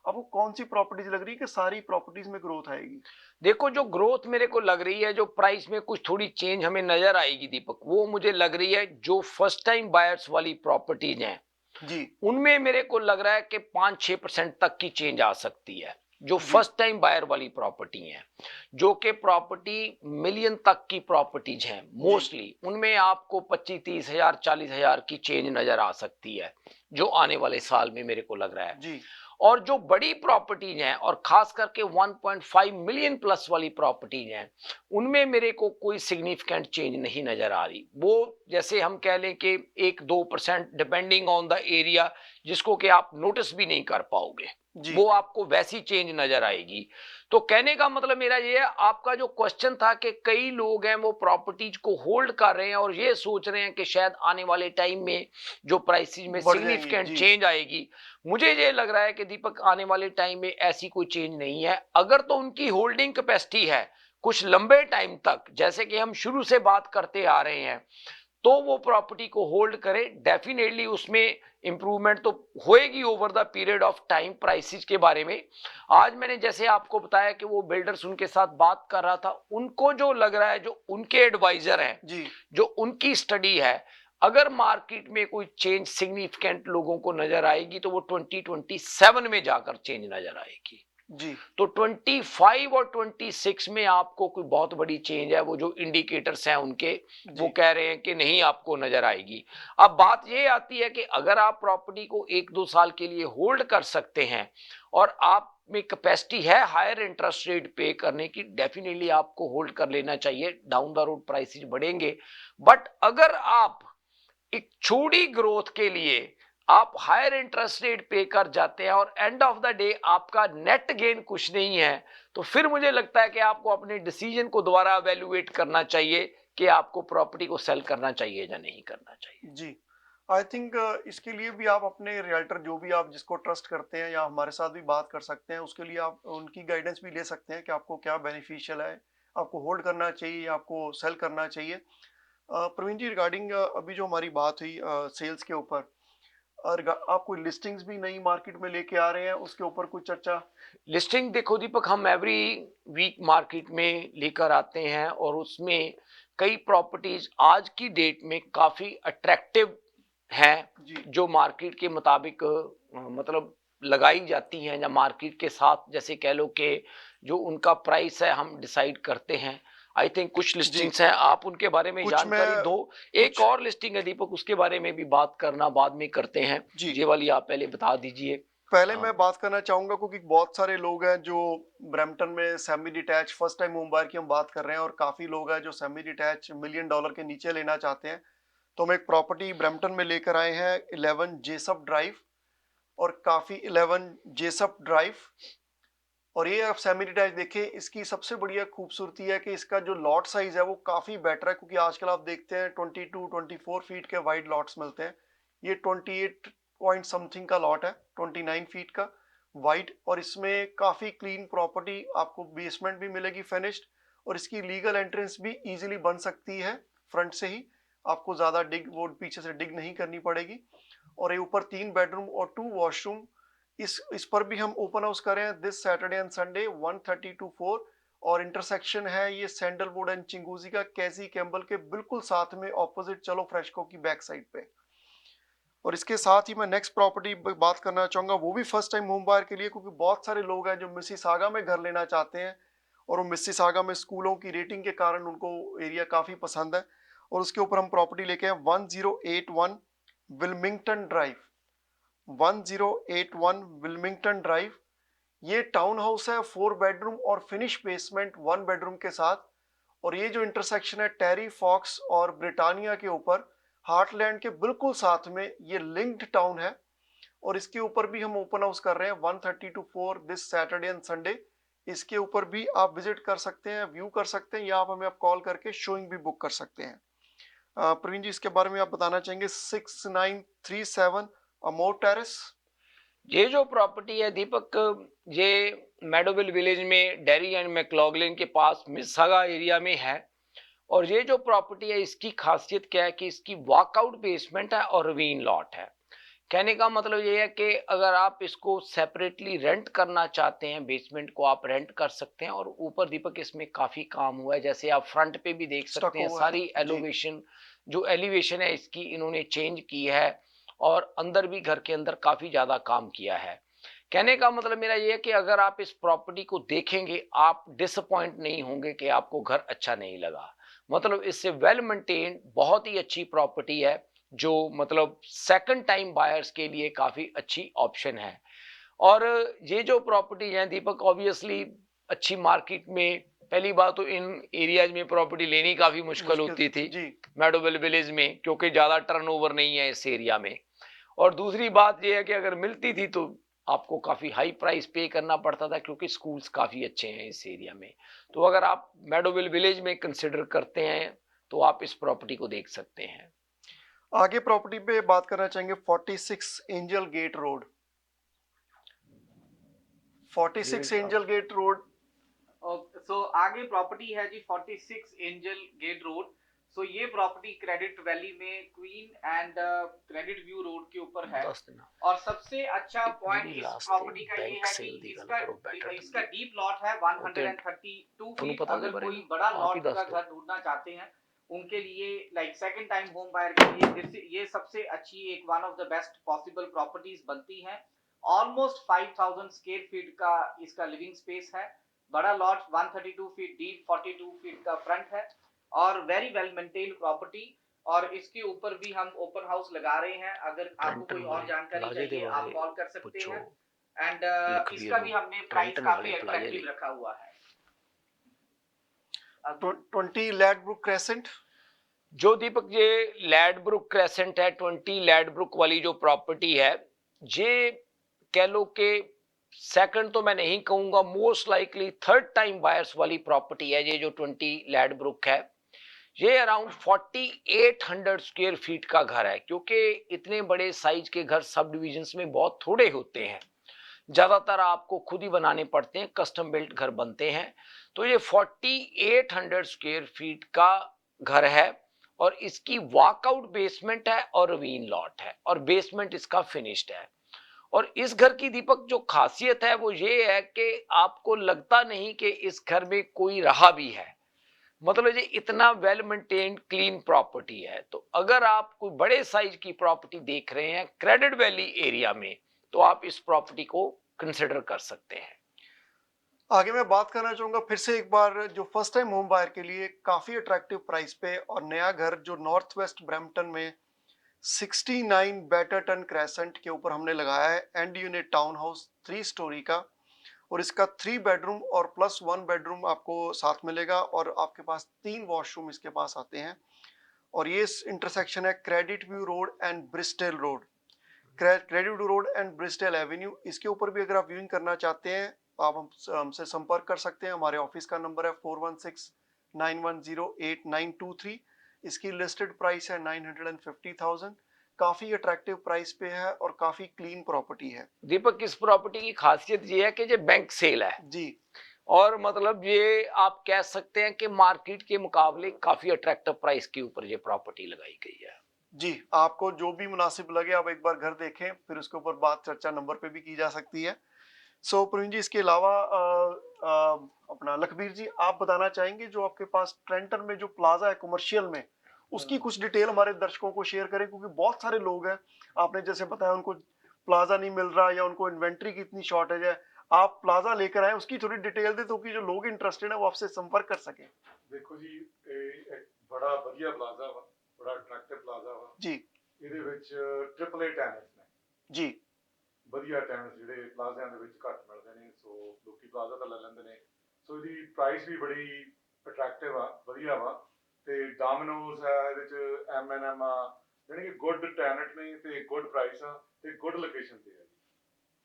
आपको कौन सी प्रॉपर्टीज लग रही है कि सारी प्रॉपर्टीज में ग्रोथ आएगी? देखो, जो ग्रोथ मेरे को लग रही है, जो प्राइस में कुछ थोड़ी चेंज हमें नजर आएगी दीपक, वो मुझे लग रही है जो फर्स्ट टाइम बायर्स वाली प्रॉपर्टीज हैं जी, उनमें मेरे को लग रहा है कि 5-6% तक की चेंज आ सकती है। जो फर्स्ट टाइम बायर वाली प्रॉपर्टी हैं, जो कि प्रॉपर्टी मिलियन तक की प्रॉपर्टीज हैं मोस्टली, उनमें आपको 25-30 हजार 40 हजार की चेंज नजर आ सकती है जो आने वाले साल में मेरे को लग रहा है। जी, और जो बड़ी प्रॉपर्टीज हैं और खास करके 1.5 मिलियन प्लस वाली प्रॉपर्टीज हैं, उनमें मेरे को कोई सिग्निफिकेंट चेंज नहीं नजर आ रही। वो जैसे हम कह लें कि 1-2% डिपेंडिंग ऑन द एरिया, जिसको कि आप नोटिस भी नहीं कर पाओगे, जी, वो आपको वैसी चेंज नजर आएगी। तो कहने का मतलब मेरा ये है, आपका जो क्वेश्चन था कि कई लोग हैं वो प्रॉपर्टीज को होल्ड कर रहे हैं और ये सोच रहे हैं कि शायद आने वाले टाइम में जो प्राइसेस में बढ़ जाएंगी, सिग्निफिकेंट जी। चेंज आएगी। मुझे ये लग रहा है कि दीपक आने वाले टाइम में ऐसी कोई चेंज नहीं है। अगर तो उनकी होल्डिंग कैपेसिटी है कुछ लंबे टाइम तक, जैसे कि हम शुरू से बात करते आ रहे हैं, तो वो प्रॉपर्टी को होल्ड करें। डेफिनेटली उसमें इंप्रूवमेंट तो होएगी over the period of time. Prices के बारे में आज मैंने जैसे आपको बताया कि वो बिल्डर्स उनके साथ बात कर रहा था, उनको जो लग रहा है, जो उनके एडवाइजर हैं, जी, जो उनकी स्टडी है, अगर मार्केट में कोई चेंज सिग्निफिकेंट लोगों को नजर आएगी तो वो 2027 में जाकर चेंज नजर आएगी। जी, तो 25 और 26 में आपको कोई बहुत बड़ी चेंज है, वो जो इंडिकेटर्स हैं उनके, वो कह रहे हैं कि नहीं आपको नजर आएगी। अब बात ये आती है कि अगर आप प्रॉपर्टी को 1-2 साल के लिए होल्ड कर सकते हैं और आप में कैपेसिटी है हायर इंटरेस्ट रेट पे करने की, डेफिनेटली आपको होल्ड कर लेना चाहिए। डाउन द रोड प्राइसेस बढ़ेंगे, बट अगर आप एक छोटी ग्रोथ के लिए आप हायर इंटरेस्ट रेट पे कर जाते हैं और एंड ऑफ द डे आपका नेट गेन कुछ नहीं है, तो फिर मुझे लगता है कि आपको अपने डिसीजन को दोबारा एवेल्युएट करना चाहिए कि आपको प्रॉपर्टी को सेल करना चाहिए या नहीं करना चाहिए। जी। आई थिंक इसके लिए भी आप अपने रियल्टर, जो भी आप जिसको ट्रस्ट करते हैं, या हमारे साथ भी बात कर सकते हैं। उसके लिए आप उनकी गाइडेंस भी ले सकते हैं कि आपको क्या बेनिफिशियल है, आपको होल्ड करना चाहिए या आपको सेल करना चाहिए। प्रवीण जी, रिगार्डिंग अभी जो हमारी बात हुई सेल्स के ऊपर, और आप कोई लिस्टिंग्स भी नई मार्केट में लेके आ रहे हैं, उसके ऊपर कुछ चर्चा? लिस्टिंग देखो दीपक, हम एवरी वीक मार्केट में लेकर आते हैं और उसमें कई प्रॉपर्टीज आज की डेट में काफी अट्रैक्टिव हैं, जी, जो मार्केट के मुताबिक मतलब लगाई जाती हैं, या मार्केट के साथ जैसे कह लो कि जो उनका प्राइस है हम डिसाइड करते हैं। आई थिंक कुछ लिस्टिंग्स हैं, आप उनके बारे में कुछ जानकारी मैं- दो। एक और लिस्टिंग है दीपक, उसके बारे में भी बात करना बाद में करते हैं। जी। ये वाली आप पहले बता दीजिए। पहले हाँ। मैं बात करना चाहूंगा क्योंकि बहुत सारे लोग हैं जो ब्रैम्पटन में semi detach first time home buyer की हम बात कर रहे हैं, और काफी लोग हैं जो सेमी डिटैच $1 मिलियन के नीचे लेना चाहते हैं। तो हम एक प्रॉपर्टी ब्रैम्पटन में लेकर आए हैं 11 जेसप ड्राइव, और काफी 11 जेसप ड्राइव। और ये आप सेमी डिटैच देखें, इसकी सबसे बढ़िया खूबसूरती है कि इसका जो लॉट साइज है वो काफी बेटर है, क्योंकि आजकल आप देखते हैं 22-24 फीट के वाइड लॉट्स मिलते हैं। ये 28 पॉइंट समथिंग का लॉट है, 29 फीट का वाइड, और इसमें काफी क्लीन प्रॉपर्टी, आपको बेसमेंट भी मिलेगी फिनिश्ड, और इसकी लीगल एंट्रेंस भी इजीली बन सकती है फ्रंट से ही, आपको ज्यादा डिग पीछे से डिग नहीं करनी पड़ेगी। और ये ऊपर 3 बेडरूम और 2 वॉशरूम, इस पर भी हम ओपन हाउस करें this Saturday and Sunday 1:30 to 4, और इंटरसेक्शन है ये सैंडलवुड एंड चिंगूजी का कैसी कैम्बल के बिल्कुल साथ में, ऑपोजिट चलो फ्रेशको की बैक साइड पे। और इसके साथ ही मैं नेक्स्ट प्रॉपर्टी बात करना चाहूंगा, वो भी फर्स्ट टाइम होम बायर के लिए, क्योंकि बहुत सारे लोग हैं जो मिसिसागा में घर लेना चाहते हैं, और वो मिसिसागा में स्कूलों की रेटिंग के कारण उनको एरिया काफी पसंद है। और उसके ऊपर हम प्रॉपर्टी लेके हैं 1081 विल्मिंगटन ड्राइव, 1081 विल्मिंगटन ड्राइव। ये टाउन हाउस है, 4 बेडरूम और फिनिश बेसमेंट 1 बेडरूम के साथ। और ये जो इंटरसेक्शन है टेरी फॉक्स और ब्रिटानिया के ऊपर, हार्टलैंड के बिल्कुल साथ में, ये लिंक्ड टाउन है। और इसके ऊपर भी हम ओपन हाउस कर रहे हैं 1:30 to 4 this Saturday and Sunday. इसके ऊपर भी आप विजिट कर सकते हैं, व्यू कर सकते हैं, या आप हमें कॉल करके शोइंग भी बुक कर सकते हैं। प्रवीण जी, इसके बारे में आप बताना चाहेंगे? 6937 अमोर टेरेस। ये जो प्रॉपर्टी है दीपक, ये मेडोविल विलेज में डेरी एंड मैक्लॉगलिन के पास मिसिसागा एरिया में है। और ये जो प्रॉपर्टी है इसकी खासियत क्या है कि इसकी वॉकआउट बेसमेंट है और रवीन लॉट है। कहने का मतलब ये है कि अगर आप इसको सेपरेटली रेंट करना चाहते हैं, बेसमेंट को आप रेंट कर सकते हैं। और ऊपर दीपक इसमें काफी काम हुआ है, जैसे आप फ्रंट पे भी देख सकते हैं, सारी एलिवेशन जो एलिवेशन है इसकी इन्होंने चेंज की है, और अंदर भी घर के अंदर काफी ज्यादा काम किया है। कहने का मतलब मेरा ये है कि अगर आप इस प्रॉपर्टी को देखेंगे आप डिसअपॉइंट नहीं होंगे कि आपको घर अच्छा नहीं लगा। मतलब इससे वेल मेंटेन्ड बहुत ही अच्छी प्रॉपर्टी है, जो मतलब सेकंड टाइम बायर्स के लिए काफी अच्छी ऑप्शन है। और ये जो प्रॉपर्टी है दीपक, ऑब्वियसली अच्छी मार्केट में, पहली बात तो इन एरियाज में प्रॉपर्टी लेनी काफी मुश्किल होती थी मेडोविल विलेज में, क्योंकि ज्यादा टर्नओवर नहीं है इस एरिया में। और दूसरी बात यह है कि अगर मिलती थी तो आपको काफी हाई प्राइस पे करना पड़ता था, क्योंकि स्कूल्स काफी अच्छे हैं इस एरिया में। तो अगर आप मेडोविल विलेज में कंसिडर करते हैं तो आप इस प्रॉपर्टी को देख सकते हैं। आगे प्रॉपर्टी पे बात करना चाहेंगे 46 angel gate road. 46 angel gate road. So आगे प्रॉपर्टी है जी 46 एंजल गेट रोड। सो ये प्रॉपर्टी क्रेडिट वैली में queen and credit view road के ऊपर है। और सबसे अच्छा पॉइंट इस प्रॉपर्टी का ये है कि इसका डीप लॉट है 132 फीट। अगर कोई बड़ा लॉट का घर ढूंढना चाहते हैं उनके लिए, like second time home buyer के लिए, ये सबसे अच्छी एक one of the best possible properties बनती हैं। ऑलमोस्ट 5000 स्क्वायर फीट का इसका लिविंग स्पेस है। बड़ा लॉट 132 फीट डीप, 42 फीट का फ्रंट है, और वेरी वेल मेंटेन्ड प्रॉपर्टी। और इसके ऊपर भी हम ओपन हाउस लगा रहे हैं, अगर आपको कोई और जानकारी चाहिए आप कॉल कर सकते हैं। एंड इसका भी हमने प्राइस काफी अट्रैक्टिव रखा हुआ है। 20 लैडब्रुक क्रेसेंट। जो दीपक ये लैडब्रुक क्रेसेंट है, 20 लैडब्रुक वाली जो प्रॉपर्टी है, ये कह लो कि सेकंड तो मैं नहीं कहूंगा, most likely third time buyers वाली प्रॉपर्टी है। ये जो 20 लैडब्रुक है, ये अराउंड 4800 स्क्वायर फीट का घर है, क्योंकि इतने बड़े साइज के घर सब डिविजन्स में बहुत थोड़े होते हैं, ज्यादातर आपको खुद ही बनाने पड़ते हैं, कस्टम बिल्ट घर बनते हैं। तो ये 4800 स्क्वायर फीट का घर है, और इसकी वॉकआउट बेसमेंट है और रवीन लॉट है, और बेसमेंट इसका फिनिश्ड है। और इस घर की दीपक जो खासियत है वो ये है कि आपको लगता नहीं कि इस घर में कोई रहा भी है। मतलब ये इतना वेल मेंटेन्ड क्लीन प्रॉपर्टी है। तो अगर आप कोई बड़े साइज की प्रॉपर्टी देख रहे हैं क्रेडिट वैली एरिया में, तो आप इस प्रॉपर्टी को कंसिडर कर सकते हैं। आगे मैं बात करना चाहूंगा फिर से एक बार, जो फर्स्ट टाइम होम बायर के लिए काफी अट्रैक्टिव प्राइस पे और नया घर जो नॉर्थ वेस्ट ब्रैम्पटन में 69 बैटरटन क्रेसेंट के ऊपर हमने लगाया है, and unit town house 3 story का, और इसका 3 बेडरूम और प्लस 1 बेडरूम आपको साथ मिलेगा, और आपके पास 3 वॉशरूम इसके पास आते हैं। और ये इंटरसेक्शन है credit view road and Bristol road, credit view road and Bristol Avenue. इसके ऊपर भी अगर आप व्यूइंग करना चाहते हैं आप हमसे संपर्क कर सकते हैं। हमारे ऑफिस का नंबर है 4169108923। इसकी लिस्टेड प्राइस है 950,000। काफी अट्रैक्टिव प्राइस पे है और काफी क्लीन प्रॉपर्टी है। दीपक, इस प्रॉपर्टी की खासियत ये है कि ये बैंक सेल है जी, और मतलब ये आप कह सकते हैं कि मार्केट के मुकाबले काफी अट्रैक्टिव प्राइस के ऊपर ये प्रॉपर्टी लगाई गई है। जी, आपको जो भी मुनासिब लगे आप एक बार घर देखें, फिर उसके ऊपर बात चर्चा नंबर पे भी की जा सकती है। सो प्रवीण जी, इसके अलावा अपना लखबीर जी, आप बताना चाहेंगे जो आपके पास ट्रेंटन में जो प्लाजा है कमर्शियल में, उसकी कुछ डिटेल हमारे दर्शकों को शेयर करें, क्योंकि बहुत सारे लोग हैं, आपने जैसे बताया उनको प्लाजा नहीं मिल रहा या उनको इन्वेंट्री की इतनी शॉर्टेज है। आप प्लाजा लेकर आए, उसकी थोड़ी डिटेल दे, तो कि जो लोग इंटरेस्टेड है वो आपसे संपर्क कर सके। ਦੇਖੋ ਜੀ, ਇਹ ਇੱਕ ਬੜਾ ਵਧੀਆ ਪਲਾਜ਼ਾ ਵਾ, ਬੜਾ ਅਟਰੈਕਟਿਵ ਪਲਾਜ਼ਾ ਵਾ। ਜੀ ਇਹਦੇ ਵਿੱਚ ਟ੍ਰਿਪਲ ਏ ਟੈਨਿਸ ਨੇ, ਜੀ ਵਧੀਆ ਟੈਨਿਸ ਜਿਹੜੇ ਪਲਾਜ਼ਿਆਂ ਦੇ ਵਿੱਚ ਘੱਟ ਮਿਲਦੇ ਨੇ, ਸੋ ਲੋਕੀ ਪਲਾਜ਼ਾ ਤਾਂ ਲੈ ਲੈਂਦੇ ਨੇ। ਸੋ ਇਹਦੀ ਪ੍ਰਾਈਸ ਵੀ ਬੜੀ ਅਟਰੈਕਟਿਵ ਆ, ਵਧੀਆ ਵਾ। ਤੇ ਡੋਮਿਨੋਜ਼ ਹੈ ਇਹਦੇ ਚ, M&M ਆ, ਯਾਨੀ ਕਿ ਗੁੱਡ ਟੈਨਟ ਨੇ ਤੇ ਗੁੱਡ ਪ੍ਰਾਈਸ ਆ ਤੇ ਗੁੱਡ ਲੋਕੇਸ਼ਨ ਤੇ ਹੈ ਜੀ।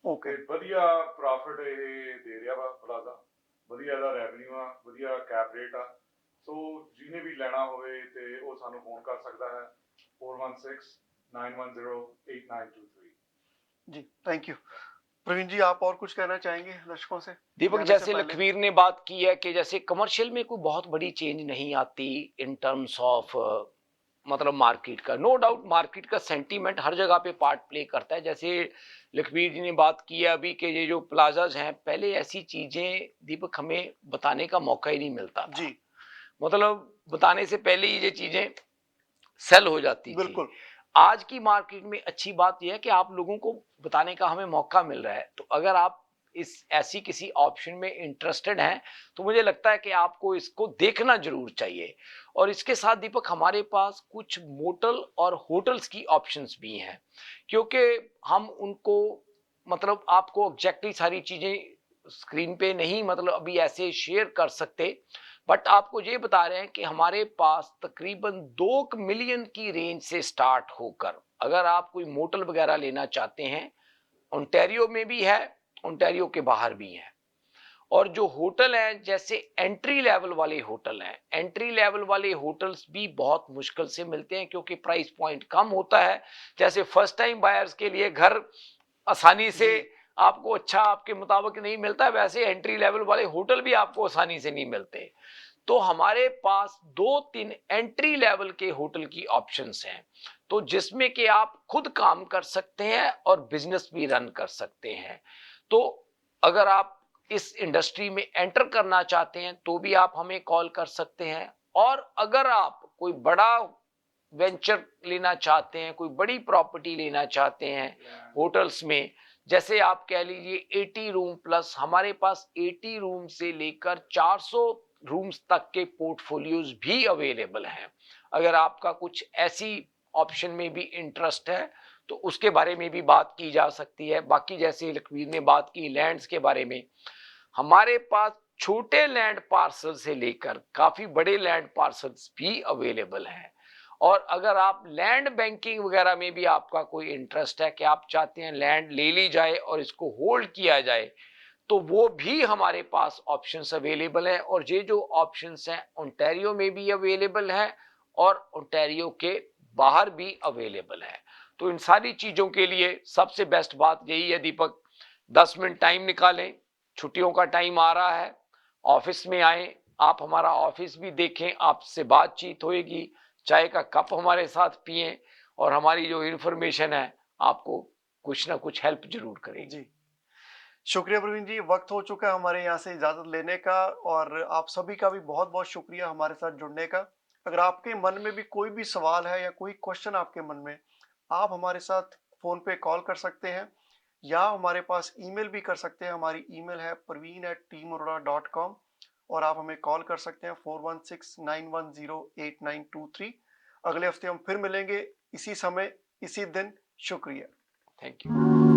ओके, ਤੇ ਵਧੀਆ ਪ੍ਰੋਫਿਟ ਇਹ ਦੇ ਰਿਹਾ ਵਾ ਪਲਾਜ਼ਾ, ਵਧੀਆ ਇਹਦਾ ਰੈਵਨਿਊ ਆ, ਵਧੀਆ ਕੈਪ ਰੇਟ ਆ। ਸੋ ਜਿਹਨੇ ਵੀ ਲੈਣਾ ਹੋਵੇ ਤੇ ਉਹ ਸਾਨੂੰ ਫੋਨ ਕਰ ਸਕਦਾ ਹੈ 4169108923। जी, थैंक यू। प्रवीण जी, आप और कुछ कहना चाहेंगे दर्शकों से? दीपक, जाने से जैसे पहले? लखवीर ने बात की है कि जैसे कमर्शियल में कोई बहुत बड़ी चेंज नहीं आती इन टर्म्स ऑफ मतलब मार्केट का। नो डाउट मार्केट का सेंटीमेंट हर जगह पे पार्ट प्ले करता है। जैसे लखवीर जी ने बात की है अभी कि ये जो प्लाजाज हैं, पहले ऐसी चीजें दीपक हमें बताने का मौका ही नहीं मिलता था। जी, मतलब बताने से पहले ही ये चीजें सेल हो जाती थी। बिल्कुल। आज की मार्केट में अच्छी बात यह है कि आप लोगों को बताने का हमें मौका मिल रहा है। तो अगर आप इस ऐसी किसी ऑप्शन में इंटरेस्टेड हैं तो मुझे लगता है कि आपको इसको देखना जरूर चाहिए। और इसके साथ दीपक हमारे पास कुछ मोटल और होटल्स की ऑप्शंस भी हैं, क्योंकि हम उनको मतलब आपको एग्जैक्टली सारी चीजें स्क्रीन पे नहीं मतलब अभी ऐसे शेयर कर सकते, बट आपको ये बता रहे हैं कि हमारे पास तकरीबन 2 मिलियन की रेंज से स्टार्ट होकर अगर आप कोई मोटल वगैरह लेना चाहते हैं, ओंटारियो में भी है, ओंटारियो के बाहर भी है। और जो होटल हैं जैसे एंट्री लेवल वाले होटल हैं, एंट्री लेवल वाले होटल्स भी बहुत मुश्किल से मिलते हैं क्योंकि प्राइस पॉइंट कम होता है। जैसे फर्स्ट टाइम बायर्स के लिए घर आसानी से आपको अच्छा आपके मुताबिक नहीं मिलता, वैसे एंट्री लेवल वाले होटल भी आपको आसानी से नहीं मिलते। तो हमारे पास 2-3 एंट्री लेवल के होटल की ऑप्शंस हैं, तो जिसमें कि आप खुद काम कर सकते हैं और बिजनेस भी रन कर सकते हैं। तो अगर आप इस इंडस्ट्री में एंटर करना चाहते हैं तो भी आप हमें कॉल कर सकते हैं। और अगर आप कोई बड़ा वेंचर लेना चाहते हैं, कोई बड़ी प्रॉपर्टी लेना चाहते हैं होटल्स में, जैसे आप कह लीजिए 80 रूम प्लस, हमारे पास 80 रूम से लेकर 400 रूम्स तक के पोर्टफोलियोज भी अवेलेबल हैं। अगर आपका कुछ ऐसी ऑप्शन में भी इंटरेस्ट है तो उसके बारे में भी बात की जा सकती है। बाकी जैसे लखवीर ने बात की लैंड्स के बारे में, हमारे पास छोटे लैंड पार्सल से लेकर काफी बड़े लैंड पार्सल्स भी अवेलेबल हैं। और अगर आप लैंड बैंकिंग वगैरह में भी आपका कोई इंटरेस्ट है कि आप चाहते हैं लैंड ले ली जाए और इसको होल्ड किया जाए, तो वो भी हमारे पास ऑप्शंस अवेलेबल है। और ये जो ऑप्शंस हैं ओंटारियो में भी अवेलेबल है और ओंटारियो के बाहर भी अवेलेबल है। तो इन सारी चीजों के लिए सबसे बेस्ट बात यही है दीपक, 10 मिनट टाइम निकालें, छुट्टियों का टाइम आ रहा है, ऑफिस में आए, आप हमारा ऑफिस भी देखें, आपसे बातचीत होगी, चाय का कप हमारे साथ पिएं और हमारी जो इन्फॉर्मेशन है आपको कुछ ना कुछ हेल्प जरूर करेगी। जी, शुक्रिया प्रवीण जी, वक्त हो चुका है हमारे यहाँ से इजाजत लेने का, और आप सभी का भी बहुत बहुत शुक्रिया हमारे साथ जुड़ने का। अगर आपके मन में भी कोई भी सवाल है या कोई क्वेश्चन आपके मन में, आप हमारे साथ फोन पे कॉल कर सकते हैं। या हमारे पास ईमेल भी कर सकते हैं। हमारी ईमेल है parveen@teamurora.com और आप हमें कॉल कर सकते हैं 4169108923। अगले हफ्ते हम फिर मिलेंगे इसी समय इसी दिन। शुक्रिया। Thank you.